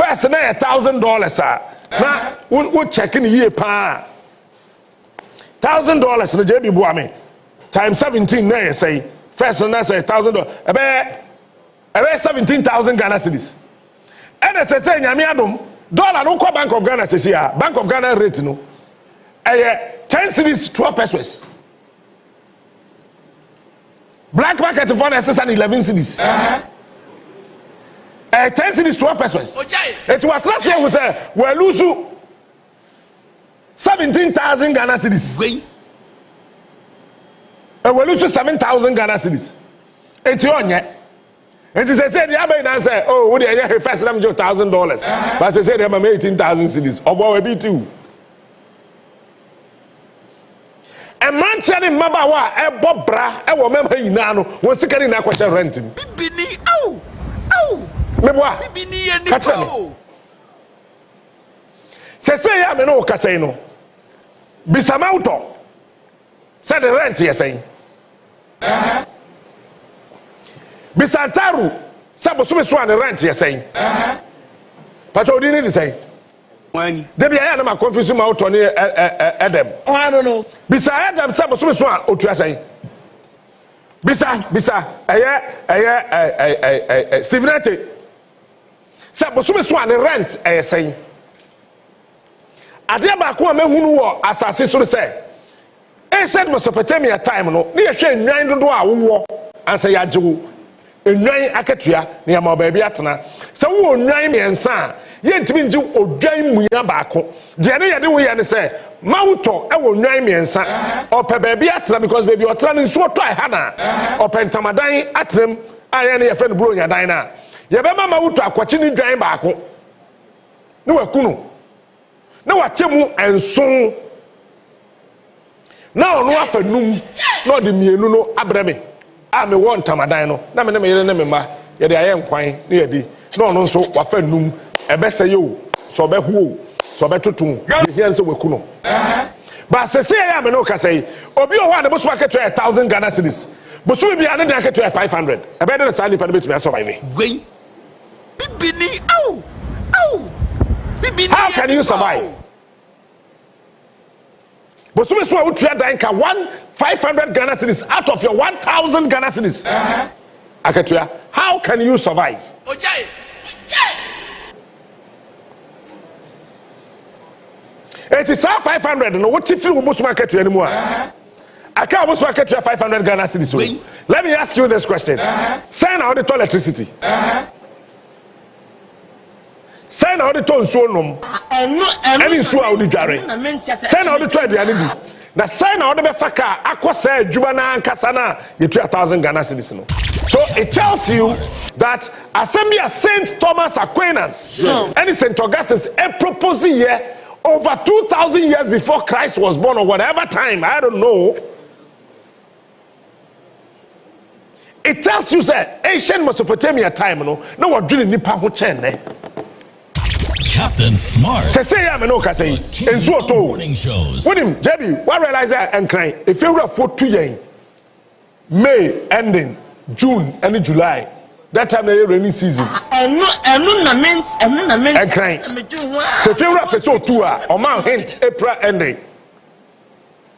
first na $1,000 na we checking ye pa $1,000 na JB Buame times 17 na say first na say $1,000 ebe 17,000 Ghana cedis and say nyame adom dollar no ko Bank of Ghana say here Bank of Ghana rate no 10 cedis 12 pesos black market for necessary 11 cedis 10 cedis 12 pesos it was last year we say we lose 17,000 Ghana cedis we lose 7,000 Ghana cedis it's onye and she said the abai na say oh we dey first them $1,000 but she said them 18,000 cedis obo we be too a man telling Mabawa a bobra a woman no one second na question renting bibini oh meboa bibini enipo say ya me no ka say no bisamauto say the rent you say bisantaru say bosume so an rent you say pato odi ni say wani debi ya na ma confuse ma auto ni Adam I don't know bisa Adam say bosume so an otua say bisa Stephen Ate say bosume so an rent say ade ba ko ma hunu wo asase so say ancient Mesopotamia time no na ye hwe nwan dodo a wo ansa ya jewo enwan akatua na ya ma ba bia atena se wo nwan miensa ye ntimi nji odwan muya baako je ne ye de wo ye ne se mawuto e wo nwan miensa ope ba bia atena because baby otena ne nso to ha na opentamadan atrem aya ne ye friend bro nya dan na ye be ma mawuto akwachi ni dwan baako ne wakunu na wachemu enson na ono afanum na odi mienu no abreme a me won tamadan no na me ne me yere ne me ma ye de aye nkwan na ye di na ono nso wafanum ebese yo so be hu so be tutun ye hia nso waku no ba se se ya me no ka say obi o wa de boso aketo 1,000 Ghana cedis boso bi ane de aketo 500 ebe de sa nipa de betumi survive gwen bibini bibini how can you survive bosume so wo tua dan ka 1,500 Ghana cedis out of your 1,000 Ghana cedis akatua how can you survive ojai it is 500 no what if you bosume akatua ni mu a aka bosume akatua 500 Ghana cedis let me ask you this question send out the electricity send out the ton so nom any so out the dware send out the to aduane bi na send out the befaka akosa adwuma na ankasa na ye 2,000 Ghana cedis no so it tells you that assembly Saint Thomas Aquinas and Saint Augustus a proposed here over 2,000 years before Christ was born or whatever time I don't know. It tells you that ancient Mesopotamia time no what drilling nipa ho chen ne Captain Smart. Say ya me no ka say enso to morning shows. When him JB what realize and crying if you for 2 years May ending June and July that time the rainy season and crying so if you for so 2 or man hint April ending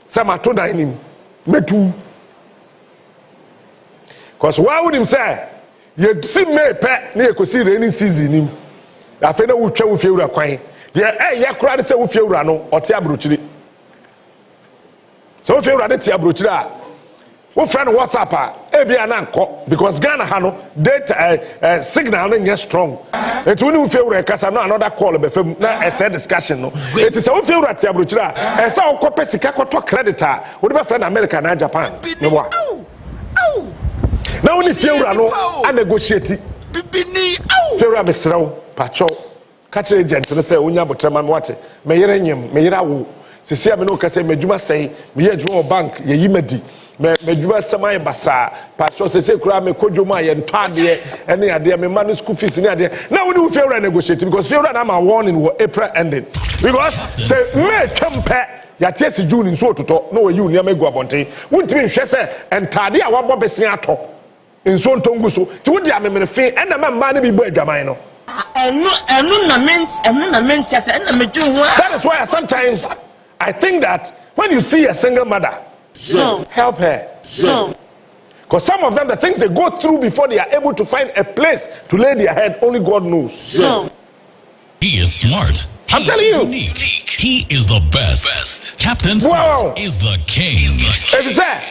sama to da him metu cause why would him say you see May pe na you see rainy season him afi na wutwa wo fiewura kwan de ya kura de se wo fiewura no ote abrochiri so wo fiewura de te abrochiri a wo friend WhatsApp a e bia na nko because Ghana ha no data signal no nye strong it woni wo fiewura kasa no another call be fam na e say discussion no it is wo fiewura te abrochiri a e say wo kope sika koto credit a wo de be friend America na Japan ne wa na woni fiewura no a negotiate bibini fiewura be srew pacho catch agent no say onya botrema me wate me yere nyem me yere awo sisi ame no ka say medjuma say me ye djuma bank ye yimadi medjuma samay basa pacho sisi kura me kodwoma ye ntade ene ade me man school fees ni ade na woni fiewura negotiate because fiewura na ma warning wo April ending because say May tempe ya tiesi June nso ototo na wo yi uni amegu abonte wontimi hwe say entade a wabo besia ato nso ntongu so ti wodi amemene fe ena ma ne bi bo adwaman no That is why sometimes I think that when you see a single mother, help her. Because some of them, the things they go through before they are able to find a place to lay their head, only God knows. He is smart. I'm telling you. Unique. He is the best. Captain Smart is the king. If you say,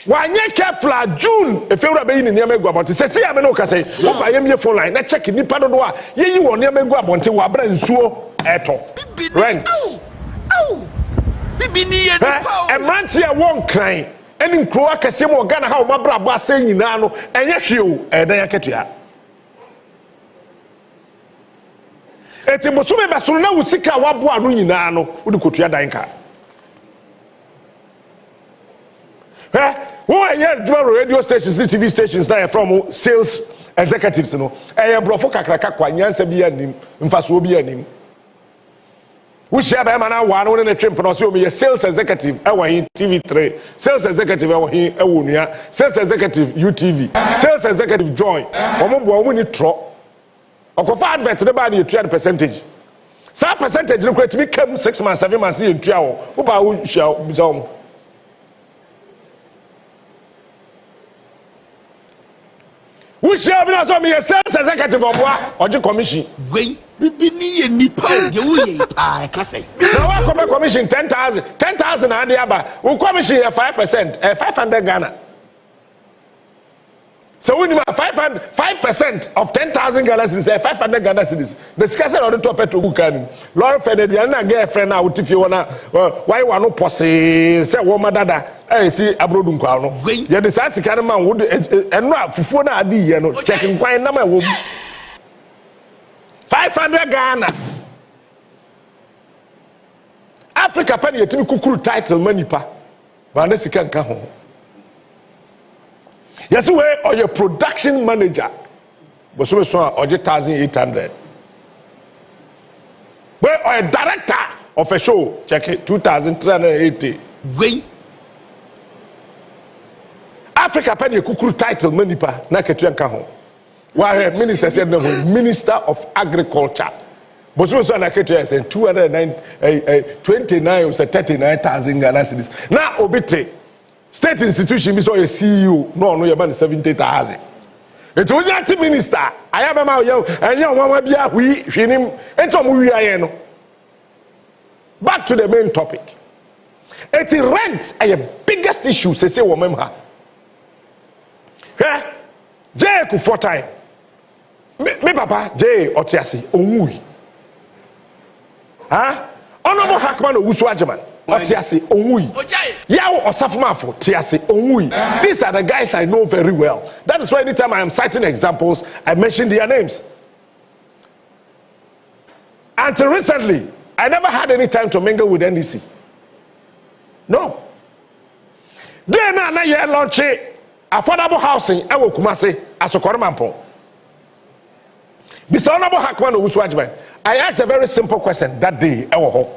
why you careful June if you are being in Yamego about it, say, I'm no say, oh, I am your phone line, not checking the padoa. You want Yamego about it, Wabra so at all. Rent. A man here won't cry. And in Croatia, some more Ghana, how my brother saying in Nano, and yes, you, and then I get you. Eti bosume basuru na wusika wabo anu nyina no wodi kotua dan ka wo radio stations TV stations na from sales executives no brofo kakraka kwa nyansa bi anim mfaso bi anim wo share ba ma na wa no ne twemp no so me sales executive ewo TV3 sales executive ewo nua sales executive UTV sales executive join omo bo omo ni tro okofa advert ne ba na yetua percentage sa percentage no kwet bi kam 6 months 7 months ne yetua wo ba wo hia bizom wo hia bi na so me sales executive oboa oje commission gwen bibi ni ye nipa ye wo ye pa ka say na wa come commission 10,000 na ade aba wo commission 5% 500 Ghana. So when you have 5% of 10,000 Ghana cedis, 500 Ghana cedis. The discussion on the top of Tukani. Laura Fenedian, I get a friend out if you wanna. Why you want to posse? Say, woman, dada. I see abroad. You decide to carry man would and not for na adi. You know, checking quite number. 500 Ghana. Africa penny a typical title money pa. But unless you can't come home. Yes, we or your production manager, but so or 1,800. Where or a director of a show, check it 2,380. Wait. Africa penny a kukuru title manipa na ketu anka ho. Why minister said no Minister of Agriculture. But so na ketu said 229 or 39,000 Ghana cedis. Now obite. State institution be so a CEO no you ban 70,000. It's only a minister. I have a and you want to be a we him. It's back to the main topic. It's rent a biggest issue. Say woman ha. Jay ku 4 time. Me papa Jay Otiasi Onui. Honorable Hackman Owusu Ajaman. Otiasi Onui. Yawo Osafumafo Tiasi Onui. These are the guys I know very well. That is why anytime I am citing examples, I mention their names. Until recently, I never had any time to mingle with NDC. No. Then na ye launch affordable housing ewo Kumasi Asokoro Mampo. Mr. Honorable Hackman Owusu Ajaman, I asked a very simple question that day ewo ho.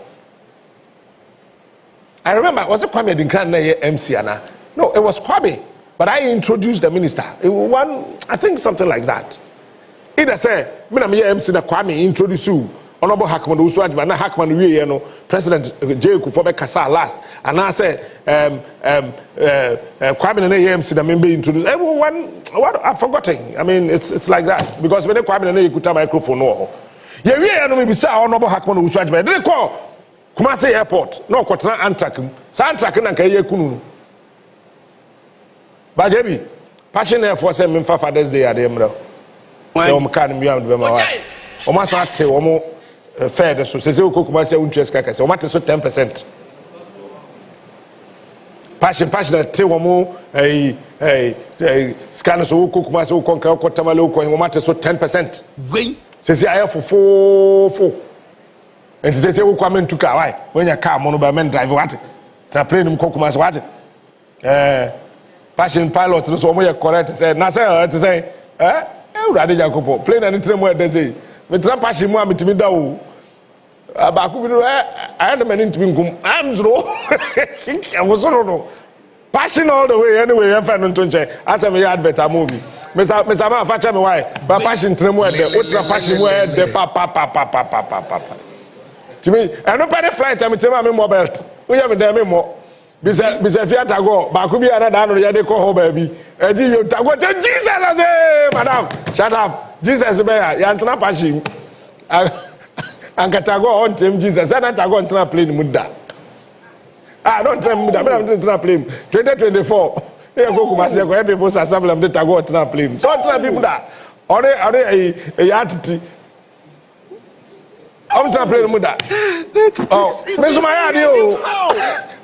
I remember, was it Kwame Dinkan MC? No, it was Kwame. But I introduced the minister. It was one, I think something like that. Either say, me MC na Kwame introduce you. Honorable Hackman Owusu Ajaman, na Hackman we President J. Kufobe Kasa last. And I say, Kwame na MC na member introduce. Everyone, what I've forgotten. I mean, it's like that because when Kwame na kuta microphone no. Yeah, we are no be say Honorable Hackman Owusu Ajaman. They call Kumasi Airport, no kwatena Antrak. Sa Antrak na nka ye kunu. Ba jebi, Passion Air Force me fa Father's Day ade mra. Se o mka ni am de ma wa. O ma sa te o mo fair so se o Kumasi interest kaka se o ma te so 10%. Passion te o mo scan so o Kumasi o konka o kotamale o ko ma te so 10%. Gwen. Se aye fo. And to say we come into car, why? When you car, mono by men drive what? To play them cocomas what? Passion pilot, so we are correct. Say, Nasa to say, rather Jacopo, plane and it's more they say. But Passion want me to be down. I had a man into me. I'm so. I was no. Passion all the way anyway. I found on Tunche. As I advert a movie. Mr. Man, facha me why? But passion tremo at the ultra passion where the papa. To me, and nobody flight. I'm telling me more belt. We have a more. Bisa Fiat go. Bakubi another yade call home baby. Jesus, I say, madam, shut up. Jesus, be yantna passion. And Katago on him, Jesus. I don't go on plane muda. I don't tell muda, but I'm going to plane. 2024. Here go Kumasi, go people assemble them to go on plane. So tell people that. Are they a attitude? I'm trying to play muda. Oh, Miss Maya, you.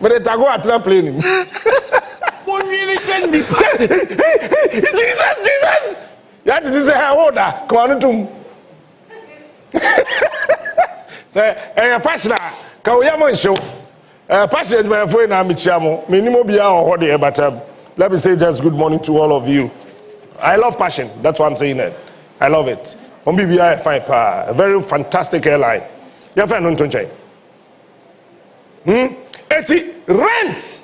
But they go at the plane. Won't really send me. Jesus! You have to say, how old are? Come on, to. Say, a passion, can we have show? Passion, my friend, I'm Chamo. Minimo be our holiday, but let me say just good morning to all of you. I love passion. That's why I'm saying it. I love it. On BBI, a very fantastic airline. Your friend, don't change. 80 rent.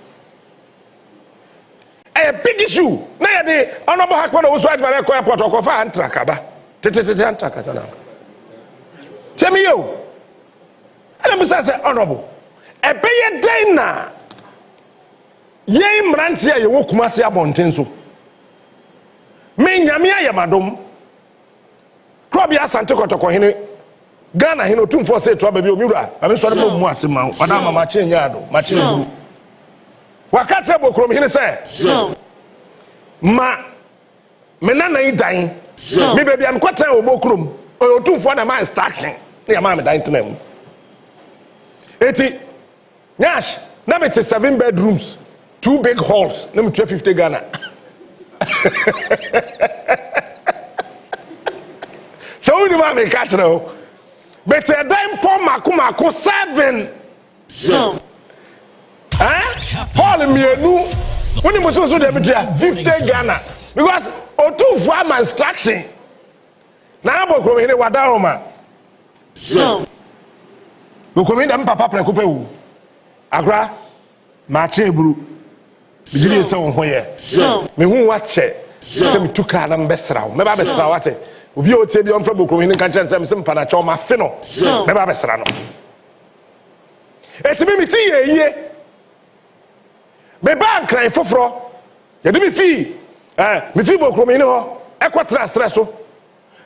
A big issue. Now, the honorable Hakman was right by the airport of Antrakaba. Tell me you. And I'm saying, honorable. A pay a day now. Ye Mrantia, you walk Masia Bontenso. Me Yamia Yamadum. Krobia Santoko to Kohine. Ghana, he no 2 4 say to baby Mura. I'm sorry, Mwasima, Madame Machin Yado, Machin. Wakata Bokrom, he say. Ma, Menana dying. Me baby, I'm quite tired of Bokrum. Or 2 4 my instruction. Near Mamma dying to them. 80 Nash, now it's 7 bedrooms, 2 big halls, number 250 Ghana. So we do catch now. But a dime poor Makumako 7. Paul me a new when he was also there 50 Ghana. Because O2 for my instruction. Now I'm going to Wadaroma. We come in them papa prekupe Agra mache bru. Bijiri se won hoye. Me hu wa che. Se me tuka na mbesra. Me ba besra wate. Obi o tie bi on fra bokom hin kan chen se me mpa na cho ma fe no. Me ba besra no. Etimi mi ti ye. Me ba nkran foforo. Ye de mi fi bokom hin ho. Ekotra stress so.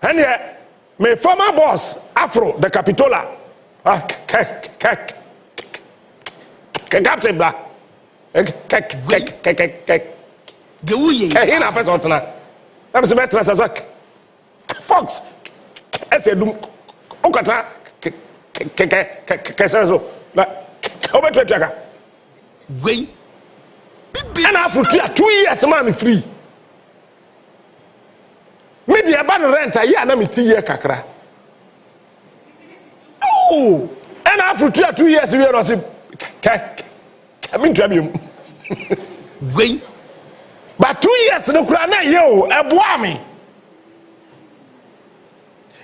And ye me former boss Afro the Capitola. Captain Black. Fox. I said, Okata. Wait. And after 2 years, I'm free. Media ban rent a year, I'm 2 years kakra. Oh, and after 2 years, we are not coming to him. Wait, but 2 years, no crana, yo, a boami.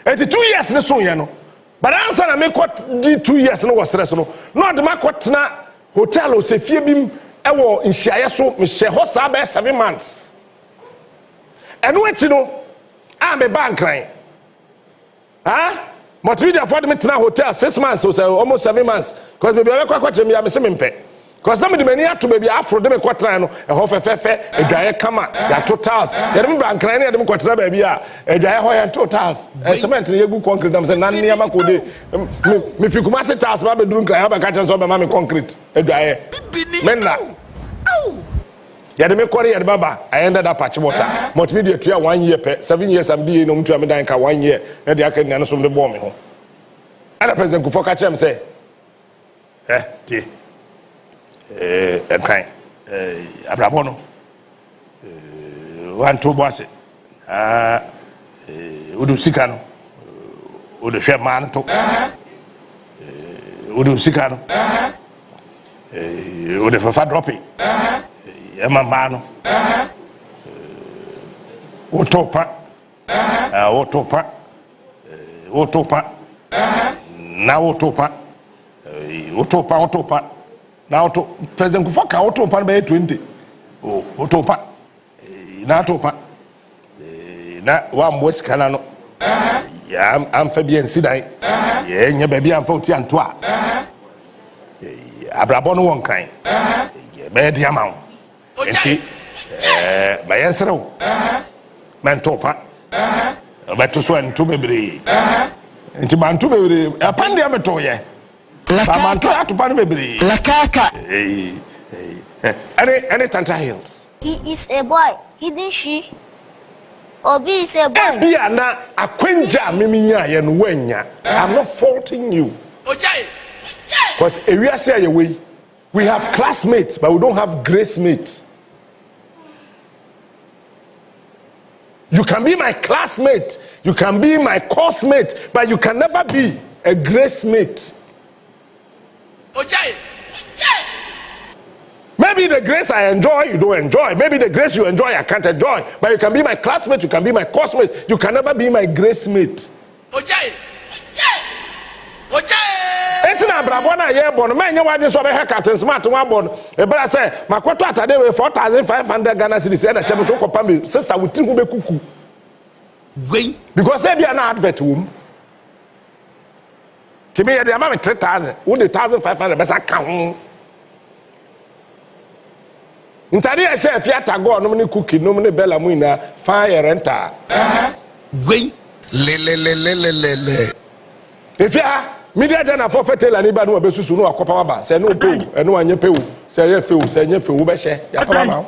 And 2 years, no so, you know. But I answer, I make what 2 years, no was stress, no. Not the Makotna hotel or say, Fibim, I will in Shayaso, Michelle Hosabe 7 months. And what you know, I'm a bank crying. Huh? But we afford me to hotel 6 months or so, almost 7 months. Because maybe I quite me, I'm a simple. Because some of the many to maybe Afro, them a quatrano, a half a guy come out, there are 2 tiles. They don't bank crying at them quatra baby, a guy and 2 tiles. And cement in a good concrete, them say, none near Makode. If you come as a task, Babby drink, I have a catch on my concrete, a guy. Menda. Yeah, the make quarry at Baba. I ended up at water. Multimedia 1 year, 7 years, I'm being on to America 1 year, and the Akan from the bombing. And the president could catch him say, Abrabono 1 2 boss. Udu Sikano, Udu Sherman to Udu Sikano, Udu Fafa dropping. Mamano Otopa now Otopa now to President Kufaka Otopa by 20 Otopa now Topa na wa mbos kana no ya amfa bi ensidan ye nya ba bi amfa oti anto a abrabo no won kan be de ama wo enti ba yensrew mento pa ba to so anto bebre enti manto bebre apande ameto ye ba manto atopa no bebre La kaka. any Tantra Hills. He is a boy. Hidden she. Obi is a boy. Be na akwenja miminya ye no wanya. I'm not faulting you. Because area say we have classmates but we don't have grace mates. You can be my classmate, you can be my course mate, but you can never be a grace mate. Maybe the grace I enjoy, you don't enjoy. Maybe the grace you enjoy, I can't enjoy. But you can be my classmate, you can be my course mate, you can never be my grace mate. It's not Brabona year born. Man, you want to so haircut and smart one born. A brother say, my quarter at a day with 4,500 Ghana cedis. And I shall so compare sister with Tingu Kuku. Because they be an advert womb. To me, the amount 3,000, would 1,500 best account. In Tadia chef, Fiata go, no many cookie, no many bella muina, fire renta. If you are media dana forfeit and anybody who besusu no akopaba, say no pay, and no one pay, say you feel, say you feel, Beshe, Yapama.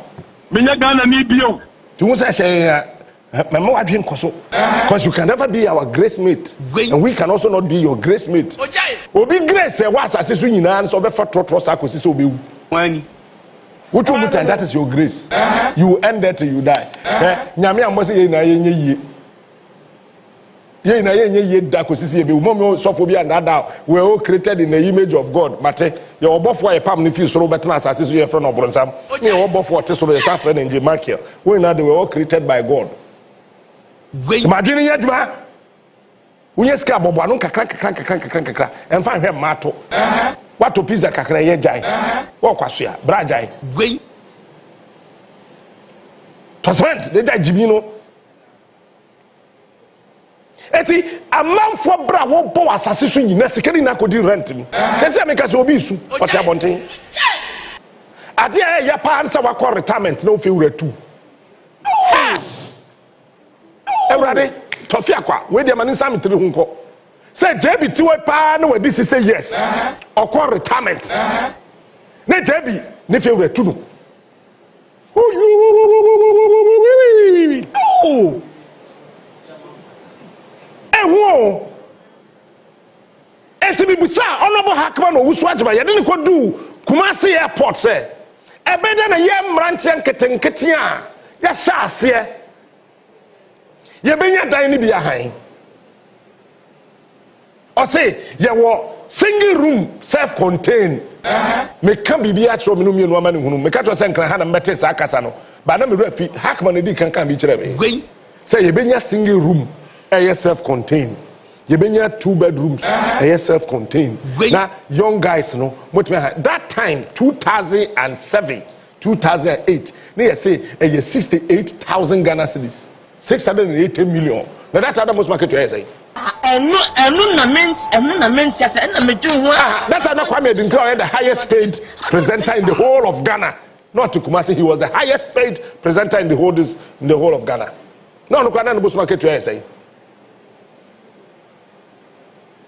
Minagana need you. To say, Mamma, I drink Koso, because you can never be our grace mate, and we can also not be your grace mate. Obi grace, was as soon in answer for Trotrosaco, so be one. Which one that is your grace? You end there till you die. Nyame amose na ye na ye da kosisi be mom so for be and that we are all created in the image of God. Mate your obofo e pam ne fi so betina asase so ye friend obronsam. Me your obofo te so be sa friend in Michael. We na they were all created by God. Imagine yaduma unye ska bobo anu kakra emfa hwe mato. What to pizza kakra ye jai wo kwaso ya bra jai gwe tosment de jai jibino eti amanfo bra wo bo asase so nyina sikari na kodi rent mi se me kase obi su oti abonten ade ya pa ansa wa retirement na ofi wuratu everybody tofia kwa we de mani sam 3 hunko. Say JB tiwe pa no we this say yes. Or call retirement. Ne JB ne fe we tu no. Oh. Wo. Enti bi busa honorable Hakman no wusu agba ye de ne kodu Kumasi airport say. Ebe de na ye mrantie nketenkete a ya sha ase. Ye benya dan ni bia han. Or say, you single room, self-contained. Me can be at your minimum woman who make out a can and better Sakasano. But I'm a refi, Hackman can be cherry. Say, you been your single room, a self-contained. You been your 2 bedrooms, a self-contained. Now, young guys, no, what that time, 2007, 2008, they say, a 68,000 Ghana cedis, 680 million. Now, that's how the most market to say. That's how Kwame Dinklage the highest paid presenter in the whole of Ghana. Not to Kumasi, he was the highest paid presenter in the whole of Ghana. No, Kwame the market to say.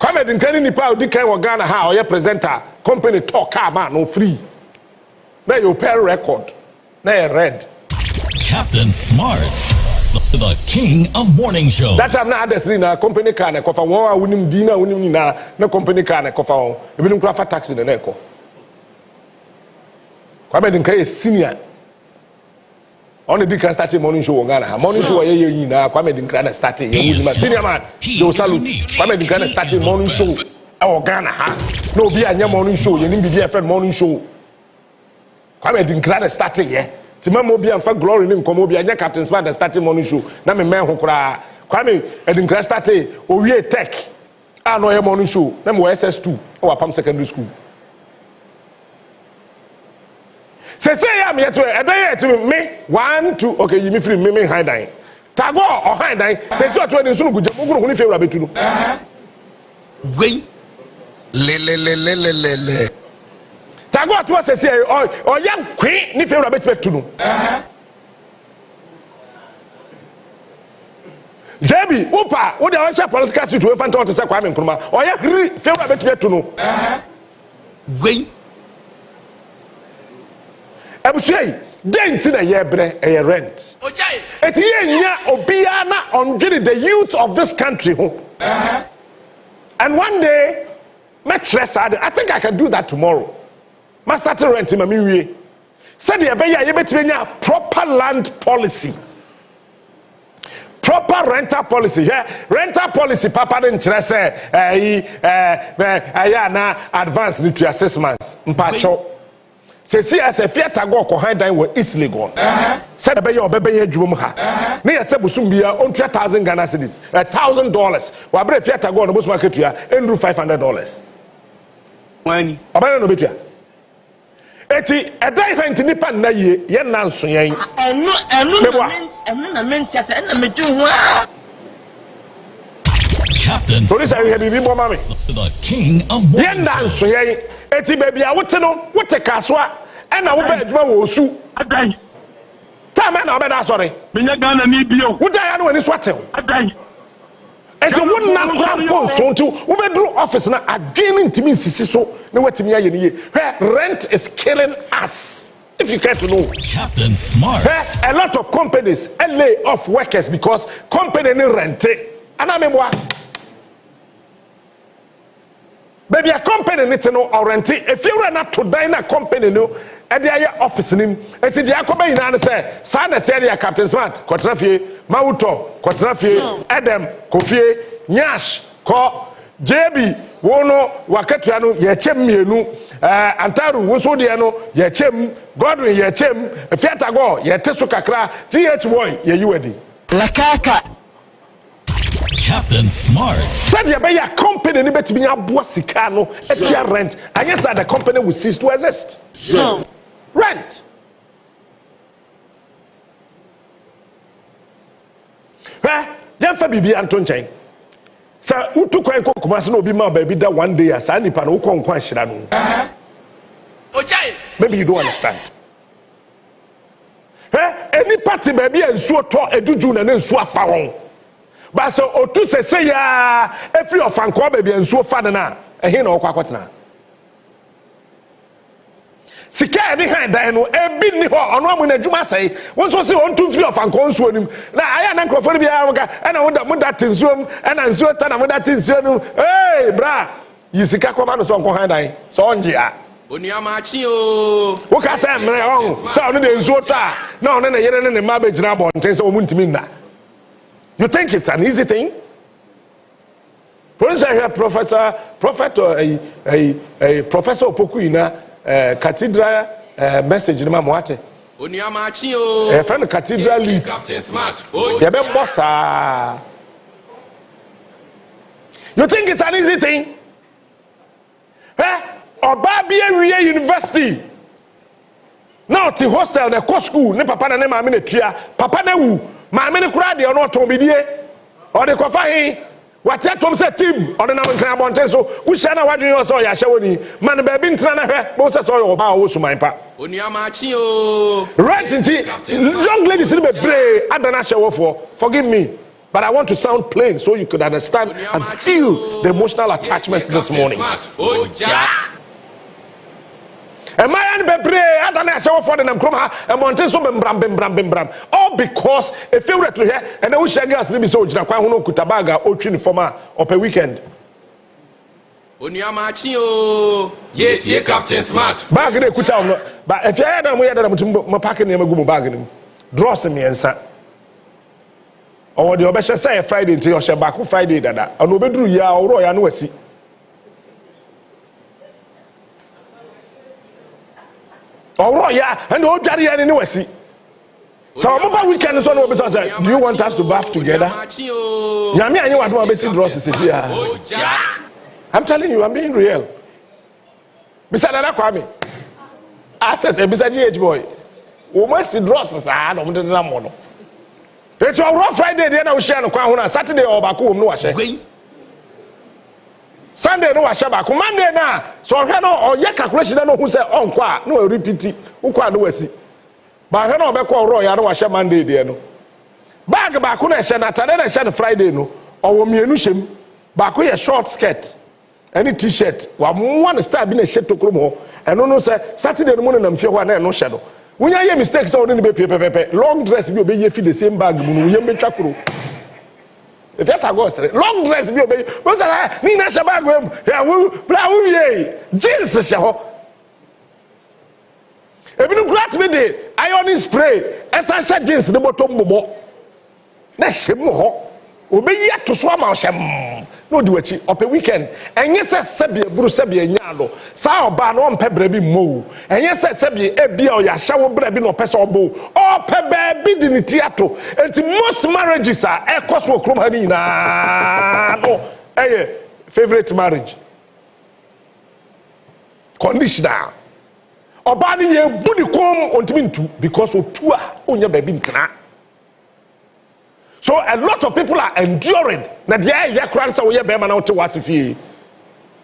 Kwame Dinklage ni pa odi kan Ghana ha or presenter company talk car man no free. Now you pay record. Now red. Captain Smart. The king of morning shows. That time na adesri na company car na kofa won a wunim di na wunim ni na company car na kofa won ebinim kura fa taxi na eko Kwame Dinklage senior on the can start morning show on Ghana. Morning show ye yin na Kwame Dinklage start senior man Joe Salute Kwame Dinklage start morning show on Ghana ha no be anya morning show ye nim bi be friend morning show Kwame Dinklage start here Timamo be and for glory in Comobia, Captain Smart, the starting morning show. Now, me man who cry. Kwame, Edin State, or we tech. I know your morning show. Then we SS2 or Palm Secondary School. Say, I'm yet to a day to me. 1, 2, okay, you me free, me high dying. Tago or high day, says you 20 soon, good, you're going to feel rabbit to Wait. Le. Tago to us, say, or young queen, if you're rabbit to know. JB, Upa, what the other political situation to say Kwame Nkrumah, or you feel rabbit to know. Wait. I would say, dent in a year rent. At here, Obiana on the youth of this country. And one day, much less, I think I can do that tomorrow. Must start renting my way. Said the Abeya, you better proper land policy. Proper rental policy. Yeah, rental policy. Papa didn't say, na advance to 6 months. Mpacho. Say, see, as a Fiat go ko high dine were easily gone. Said Abeya or Bebe Jumha. Near Sebusumbia on 3,000 Ghana cedis, $1,000. Wabre Fiat go on the bus market to Andrew $500. Money. Abana no betua. Eti edai fa ntini pa na ye nanso yen. Enu na mentia se na metu ho. Captain. Police are here bibi bo mame. The king of Yen nanso yen. Eti baby a wote no, wote kasoa e na wo ba adwuma wo osu. Adai. Ta me na obeda sorry. Menya Ghana ni bio. Woda ya no ani so atew. Adai. Eti wo na krampo so nti wo bedru office na adwene ntimi nsisi so na watimi aye ne ye. Rent is killing us. If you care to know. Captain Smart. A lot of companies lay off workers because company ni rent it. Anameboa. Baby, a company needs to know or rent it. If you run up to dine a company, no, at the office name, and the Jacoba in answer, Sanitaria Captain Smart, Quatrafie, Mauto, Quatrafie, Adam, Kofi, Nyash, Ko, JB, Wono, Wakatiano, Yachem, Yenu, Antaru, Wosodiano, Yachem, Godwin, Yachem, Fiatago, Yatesu Kakra, GH Boy, Yudi. Lakaka. Captain Smart. Said you buy a company, you better be a bossicano, extra rent, and yes, that the company will cease to exist. So, Rent. Then for Bibi Anton Chain. Sir, who took a cook must not be my baby that one day as any pan who come question. Maybe you don't understand. Any party baby and so talk a dujun and then so found. But so otu say ya every of anko baby and so far na ehe na okwakotena sika edi han dan no ebi ni ho ono amu na djuma sai won so se on tu free of anko nsuo nim na aya na nkrofo bi ya woka na mo da tinsuom na nsuo ta na mo da tinsuo nim hey bra yi sika ko ba no so onko han dan so onje a Onua machi o. woka say mre on so ono de nsuo ta na ono na yere ne ma ba gina bo nten se o mu ntimi na. You think it's an easy thing? For instance, I hear Professor Opokuina cathedral message in Mamwate. Onua machi o. A friend cathedral lead. Captain Smart. Yabe bossa. You think it's an easy thing? Obabia University. Now the hostel, the co school, ne papa na ne mama ne tua, papa na wu. Mammy cried the honor to be dear or the coffee. What that Tom said, Tim, or the Naman Crabon so we shall know what you saw Yashawani, man, baby, Trana, both as all about also my pa. Onua machi o. Right, and see, young ladies in the pray, I don't know for. Forgive me, but I want to sound plain so you could understand and feel the emotional attachment this morning. And my aunt Bebre, I don't know for the Namkroma, and Monteso Bram. All because a favorite to her, and I wish I guess maybe so Jaquano Kutabaga or Triniforma or per weekend. Onua machi o. Ye Captain Smart. Bag in a kuta, but if you had a way that I'm to packing him a good bargain, draw some me and son. Or the Obesha say Friday until your Shabaku Friday that I know bedru ya or Roy and Wessi. Oh yeah, and old daddy and anyway see. So about weekend is on over. Do you want us to bath together? Yami and you want to basic draws is here. I'm telling you, I'm being real. Beside that Kwame. I said beside GH boy. We must see draws as I don't know. It's a rough Friday, the other share no kwa Saturday or back home no washe. Sunday no washe back. Monday na so hwe no or ye calculation no who say on kwa no repeat it. Who kwa no wasi. Ba hwe no be kwa ro ya no washe Monday there no. Bag back no she na tade na she Friday no. Owo mienu shem. Back ye short skirt. Any t-shirt. Wa one star bi na she to krom ho. Eno no say Saturday no mo na mfie ho na no she no. When you hear mistakes, so only be pepe. Long dress be obey fit the same bag. Munu you be chakuro. If you go long dress be obey. What's that? Ni na shabag wem. Ya wu bra wu ye. Jeans she ho. Ebi no grat me de iron spray. Essential jeans the bottom bobo. Na shem ho. Obey ya to so ma shem. No di wachi up a weekend. Enye se sebie buru sebie nyaado. Sa oba no mpe bra bi mo. Enye se sebie ebia o ya hya wo bra bi no pese obo. O pe ba bi di ni tiato. Enti most marriages are e koso okrom ha ni na. No. Favorite marriage. Conditional. Oba ni ye budi kom ontimi ntu because otu a onya ba bi ntena. So a lot of people are enduring. Na dia ya kran say we be ma na wote wasifie.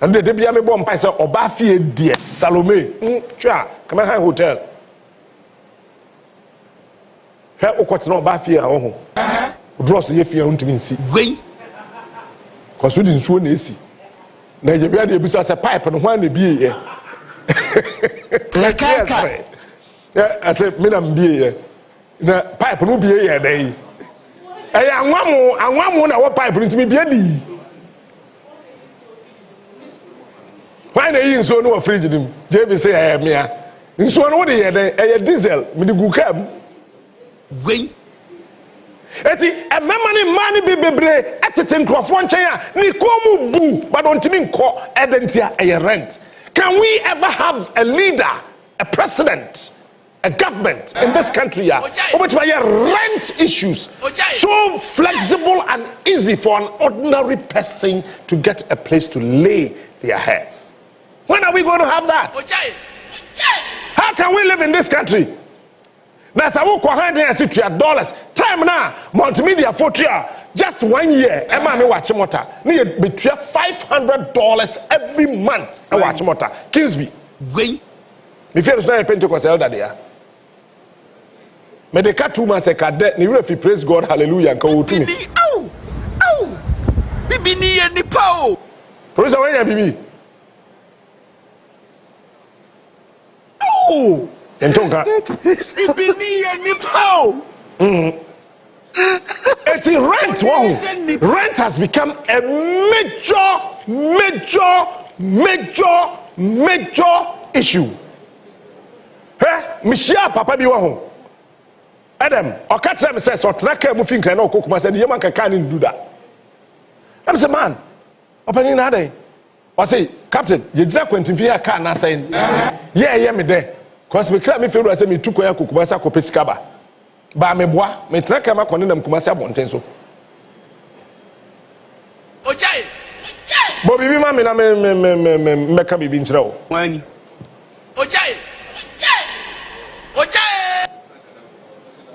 And the bia me bom pai say oba fie die Salome. Twa, come high hotel. He okotena oba fie a ho. Dross ye fie untimi nsi. Gwen. Kwaso di nsuo na esi. Na ye bia de ebusa say pipe no hwan na bie ye. Lekaka. I said me na mbie ye. Na pipe no bie ye dai. Anwamu na wo pipe ntimi bia di. Why na yin so no fridge dim? JB say mea. Nso no wo de ye den diesel me di gukam. Gwen. Eti ememani mani bebre etete nkrofo nchen a ni komu bu but ontimi nko edentia rent. Can we ever have a leader, a president, a government in this country which rent issues so flexible and easy for an ordinary person to get a place to lay their heads? When are we going to have that? How can we live in this country? That's a walk behind there $2. Time now, multimedia for just 1 year. Emma me watch motor. Need between $500 every month. I watch motor. Kingsby. Me fear is not a Pentecost elder there. Me de ka 2 months e ka de ni we fi praise God hallelujah nka wo tumi. Bibi ni ye ni pa o. Praise when ya bibi. Entonka. Bibi ni ye ni pa o. It's rent. Wow. Rent has become a major issue. Mishia papa bi wo Adam, Okatra says, or Traka moving can cook myself, the Yaman can't do that. I'm saying, man, opening that day. I say, Captain, you just went to via car, and saying, yeah, me there. Because we can't me feel as me took a Kumasa Copiscaba. But me bois, me Traka Maconinum Kumasa Bontenso. Okay. Bobby, mamma, me can be being slow. Okay.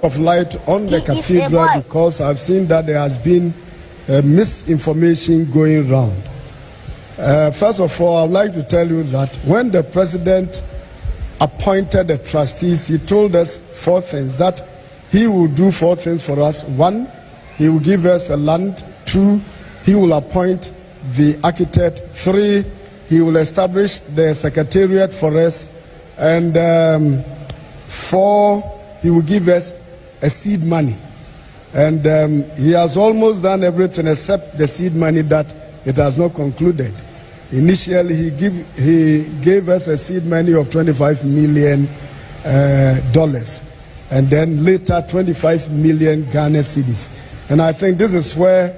Of light on the cathedral because I've seen that there has been misinformation going round. First of all, I'd like to tell you that when the president appointed the trustees, he told us 4 things, that he will do 4 things for us. 1, he will give us a land. 2, he will appoint the architect. 3, he will establish the secretariat for us. And 4, he will give us a seed money, and he has almost done everything except the seed money that it has not concluded. Initially, he gave us a seed money of $25 million, and then later 25 million Ghana cedis. And I think this is where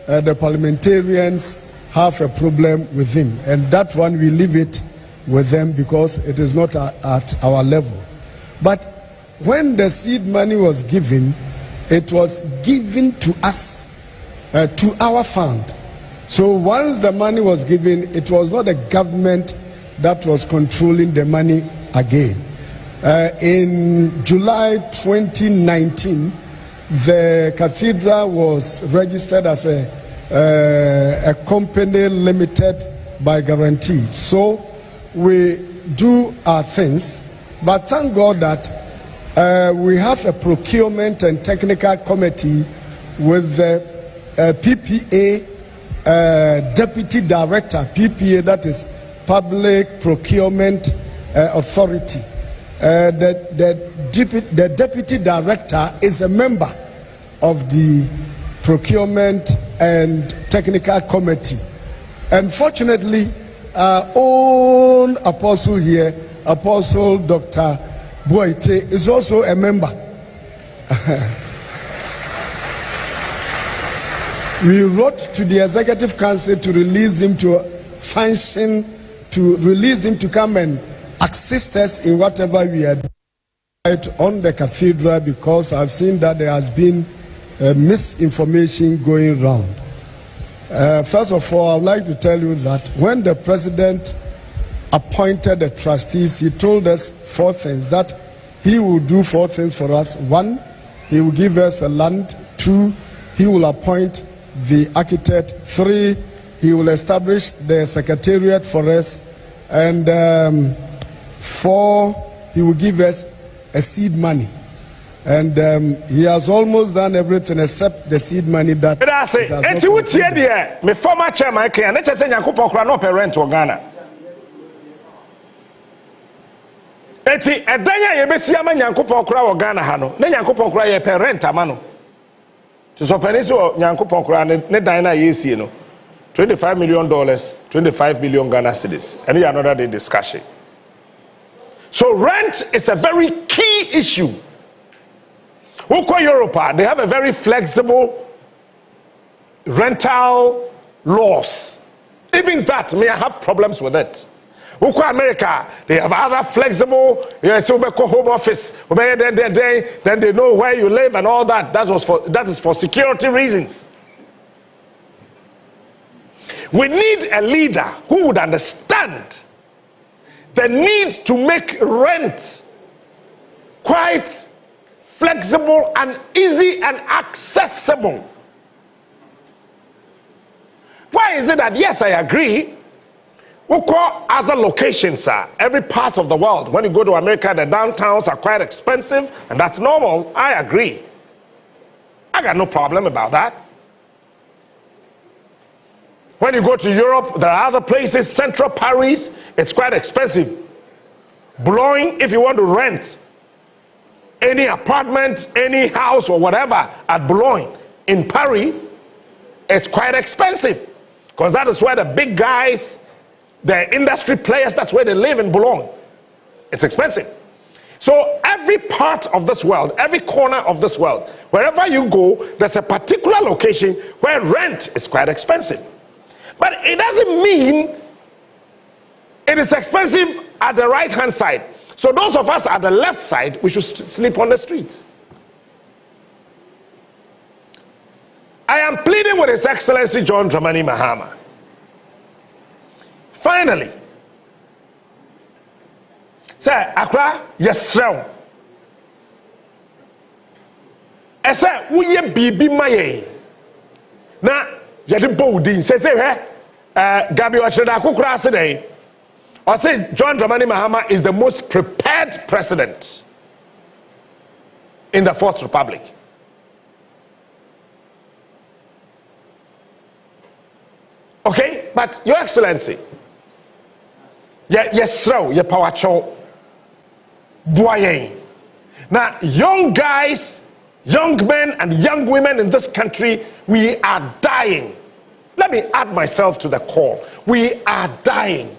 the parliamentarians have a problem with him, and that one we leave it with them because it is not at our level. But when the seed money was given, it was given to us, to our fund. So once the money was given, it was not the government that was controlling the money again. In July 2019, the cathedral was registered as a company limited by guarantee. So we do our things, but thank God that we have a procurement and technical committee with the PPA deputy director, PPA, that is Public Procurement Authority. The deputy director is a member of the procurement and technical committee. Unfortunately, our own apostle here, Apostle Dr. Boite, is also a member. We wrote to the executive council to release him to function, to release him to come and assist us in whatever we are doing on the cathedral, because I've seen that there has been misinformation going round. First of all, I'd like to tell you that when the president appointed the trustees, he told us 4 things, that he will do 4 things for us. 1, he will give us a land. 2, he will appoint the architect. 3, he will establish the secretariat for us. And 4, he will give us a seed money. And he has almost done everything except the seed money that my former chairman can let us say Yankupon Krano parent or Ghana. Eti edanya yebesia ma Yankupon Kra or Ghana hano. Ne Yankupon Kra ye parent amano. To so peniso Yankupon Kra ne dina yesi no. $25 million, 25 billion Ghana cedis. And another day discussion. So rent is a very key issue. Woko Europa, they have a very flexible rental laws. Even that may have problems with it. Woko America, they have other flexible, so home office, then they know where you live and all that. That is for security reasons. We need a leader who would understand the need to make rent quite flexible and easy and accessible. Why is it that, yes, I agree, we call other locations, every part of the world. When you go to America, the downtowns are quite expensive, and that's normal. I agree. I got no problem about that. When you go to Europe, there are other places, central Paris, it's quite expensive. Boulogne, if you want to rent any apartment, any house or whatever at Boulogne in Paris, it's quite expensive. Because that is where the big guys, the industry players, that's where they live in Boulogne. It's expensive. So every part of this world, every corner of this world, wherever you go, there's a particular location where rent is quite expensive. But it doesn't mean it is expensive at the right-hand side. So those of us at the left side, we should sleep on the streets. I am pleading with His Excellency John Dramani Mahama. Finally, say, Accra, yes, sir. I said, we be my na yadi boldin. Say, Gabi Wachida Kukra today. I say John Dramani Mahama is the most prepared president in the 4th Republic. Okay, but Your Excellency, yes, sir, your power show, boy. Now, young guys, young men, and young women in this country, we are dying. Let me add myself to the call. We are dying.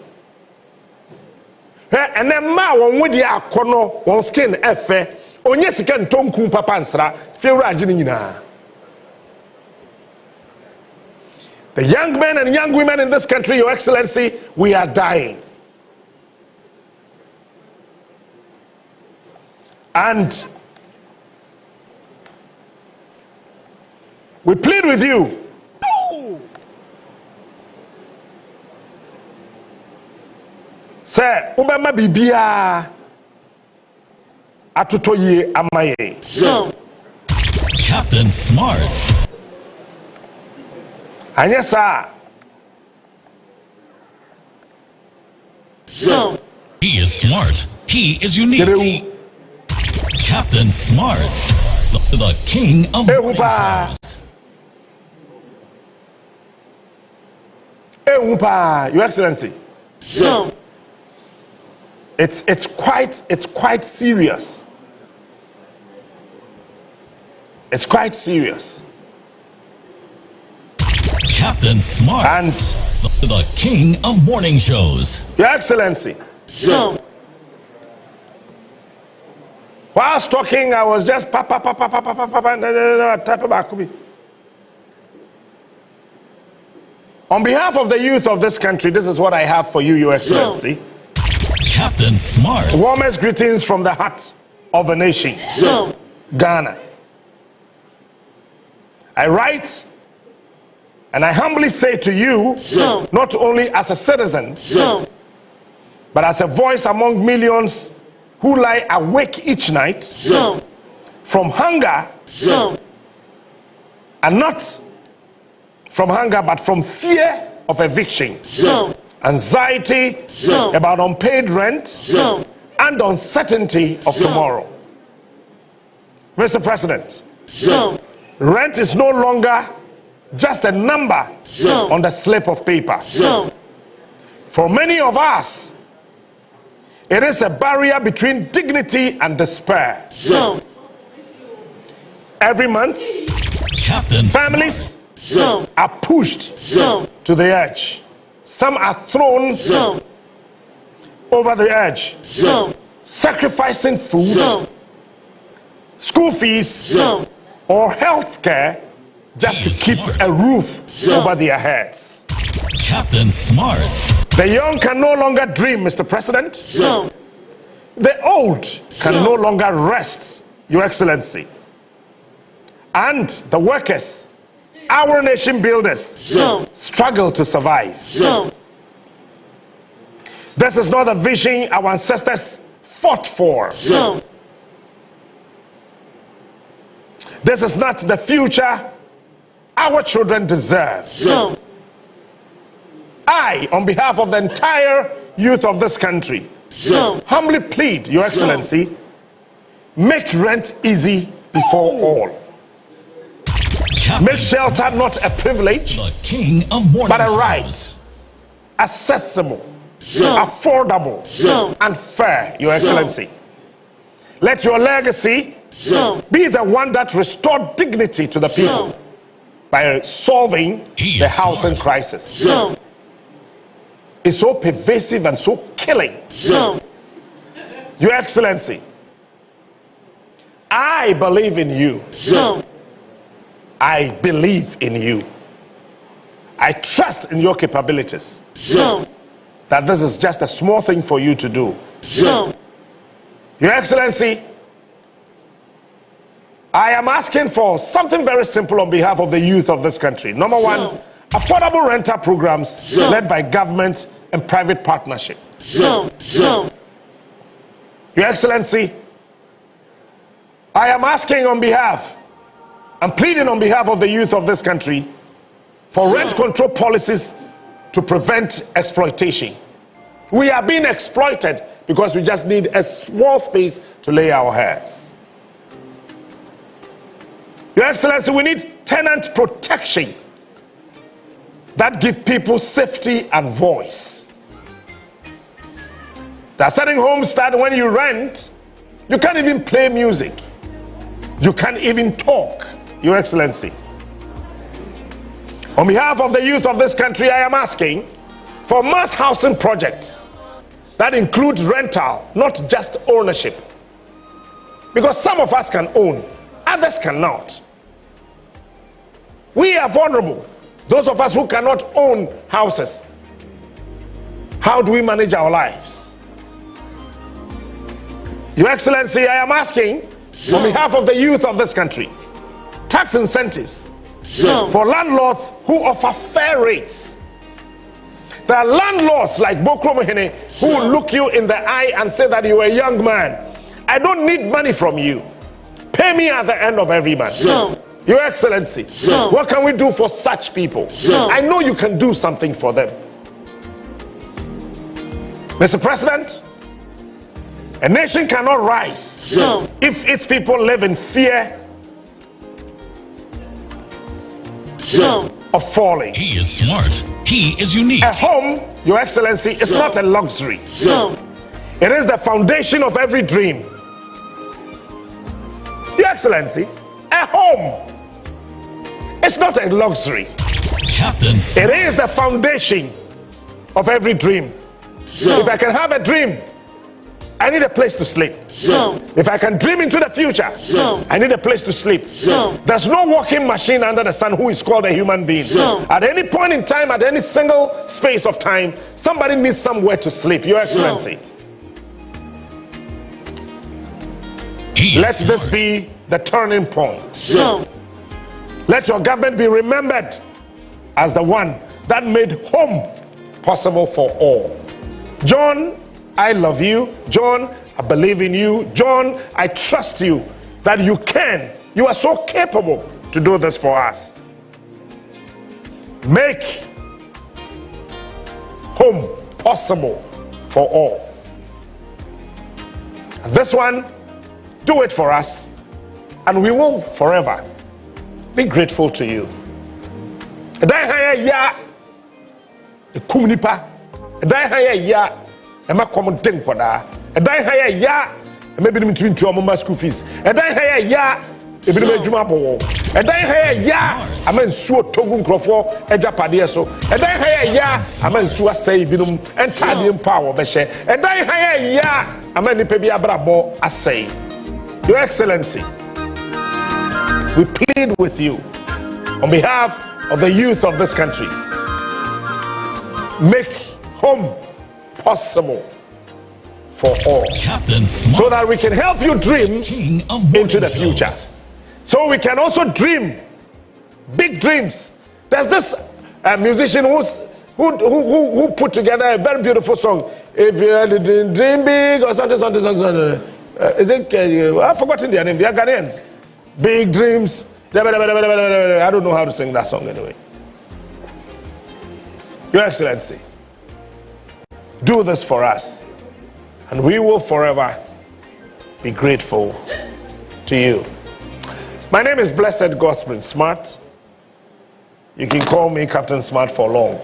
And then ma won we dia akono won skin efe onye sika ntonku papa nsra fiewra agini nyina. The young men and young women in this country, Your Excellency, we are dying. And we plead with you. Say, Ubama Bibia Atutoye Amaye. Captain Smart. And yes, sir. He is smart. He is unique. Captain Smart, the king of morning shows. Your Excellency. It's quite serious. It's quite serious. Captain Smart, And the king of morning shows. Your Excellency. Whilst talking, I was just tap back. On behalf of the youth of this country, this is what I have for you, Your Excellency. Captain Smart. Warmest greetings from the heart of a nation, Ghana. I write and I humbly say to you, not only as a citizen, but as a voice among millions who lie awake each night from hunger, and not from hunger, but from fear of eviction, anxiety about unpaid rent, and uncertainty of tomorrow. Mr. President, rent is no longer just a number on the slip of paper. For many of us, it is a barrier between dignity and despair. Every month, families are pushed to the edge. Some are thrown over the edge, sacrificing food, school fees, or health care just to keep a roof over their heads. Captain Smart. The young can no longer dream, Mr. President. The old can no longer rest, Your Excellency. And the workers, our nation builders, struggle to survive. This is not the vision our ancestors fought for. This is not the future our children deserve. I, on behalf of the entire youth of this country, humbly plead, Your Excellency, make rent easy before all. Make shelter not a privilege, The king of morning but a shows. right. Accessible, affordable, and fair, Your Excellency. Let your legacy be the one that restored dignity to the people by solving the housing crisis. It's so pervasive and so killing. Your Excellency, I believe in you. I believe in you. I trust in your capabilities. That this is just a small thing for you to do. Your Excellency, I am asking for something very simple on behalf of the youth of this country. Number one, affordable rental programs led by government and private partnership. Your Excellency, I am asking on behalf, I'm pleading on behalf of the youth of this country for rent control policies to prevent exploitation. We are being exploited because we just need a small space to lay our heads. Your Excellency, we need tenant protection that give people safety and voice. There are certain homes that when you rent, you can't even play music. You can't even talk, Your Excellency. On behalf of the youth of this country, I am asking for mass housing projects that include rental, not just ownership. Because some of us can own, others cannot. We are vulnerable. Those of us who cannot own houses, how do we manage our lives? Your Excellency, I am asking on behalf of the youth of this country, tax incentives for landlords who offer fair rates. There are landlords like Bokro Mohene who will look you in the eye and say that you are a young man. I don't need money from you. Pay me at the end of every month. Your Excellency, what can we do for such people? I know you can do something for them. Mr. President, a nation cannot rise if its people live in fear of falling. He is smart. He is unique. A home, Your Excellency, is not a luxury. It is the foundation of every dream. Your Excellency, a home is not a luxury. Captain Smart. It is the foundation of every dream. If I can have a dream, I need a place to sleep. If I can dream into the future, I need a place to sleep. There's no walking machine under the sun who is called a human being. At any point in time, at any single space of time, somebody needs somewhere to sleep. Your Excellency, let this be the turning point. Let your government be remembered as the one that made home possible for all. John, I love you. John, I believe in you. John, I trust you that you can. You are so capable to do this for us. Make home possible for all. And this one, do it for us, and we will forever be grateful to you. Ema come den koda edan ha ya maybe between two among school fees edan ha ya ebi no adwuma bo edan ha ya ama nsuo togu nkrofo ejapade so edan ha ya ama nsuo asai binum entade mpa wo be hye edan ha ya ama nipa bi abrabo asai. Your Excellency, we plead with you on behalf of the youth of this country, make home possible for all, so that we can help you dream into the future, so we can also dream big dreams. There's this musician who put together a very beautiful song. If you had a dream big or something. Is it? I've forgotten their name. They are Ghanaians. Big dreams. I don't know how to sing that song anyway. Your Excellency, do this for us, and we will forever be grateful to you. My name is Blessed Godsman Smart. You can call me Captain Smart for long.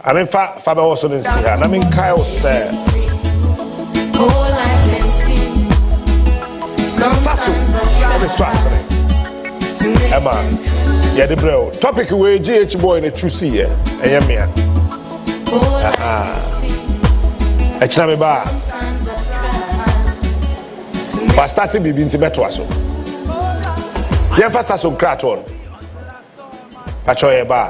I mean, Father also didn't see her. I mean, Kyle said, all I can see. Sometimes I try Emma, yeah, the bro. Topic where GH boy in a true see, yeah, I am here. Echna me ba. But starting be into better so. Yeah, first as on craton. Pacho ba.